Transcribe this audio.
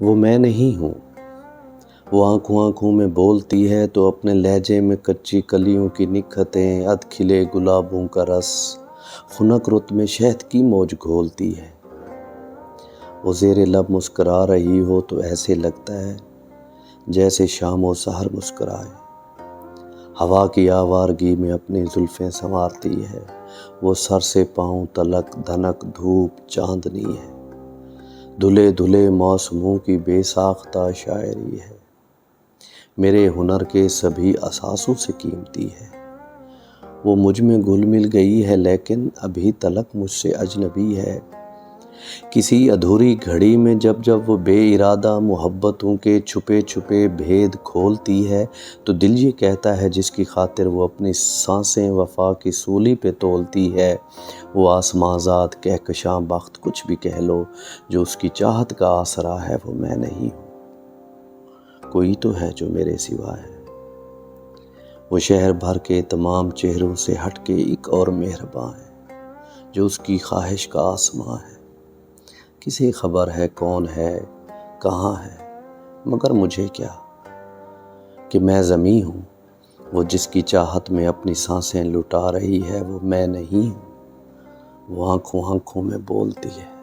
وہ میں نہیں ہوں۔ وہ آنکھوں آنکھوں میں بولتی ہے تو اپنے لہجے میں کچی کلیوں کی نکھتیں، ادھ کھلے گلابوں کا رس، خنک رت میں شہد کی موج گھولتی ہے۔ وہ زیر لب مسکرا رہی ہو تو ایسے لگتا ہے جیسے شام و سحر مسکرائے۔ ہوا کی آوارگی میں اپنی زلفیں سنوارتی ہے۔ وہ سر سے پاؤں تلک دھنک دھوپ چاندنی ہے۔ دھلے دھلے موسموں کی بے ساختہ شاعری ہے۔ میرے ہنر کے سبھی اثاثوں سے قیمتی ہے۔ وہ مجھ میں گھل مل گئی ہے لیکن ابھی تلک مجھ سے اجنبی ہے۔ کسی ادھوری گھڑی میں جب وہ بے ارادہ محبتوں کے چھپے چھپے بھید کھولتی ہے تو دل یہ کہتا ہے جس کی خاطر وہ اپنی سانسیں وفا کی سولی پہ تولتی ہے، وہ آسماں ذات کہکشاں بخت کچھ بھی کہہ لو، جو اس کی چاہت کا آسرا ہے وہ میں نہیں ہوں۔ کوئی تو ہے جو میرے سوا ہے۔ وہ شہر بھر کے تمام چہروں سے ہٹ کے ایک اور مہرباں ہے، جو اس کی خواہش کا آسماں ہے۔ کسے خبر ہے کون ہے کہاں ہے، مگر مجھے کیا کہ میں زمیں ہوں۔ وہ جس کی چاہت میں اپنی سانسیں لٹا رہی ہے وہ میں نہیں ہوں۔ وہ آنکھوں آنکھوں میں بولتی ہے۔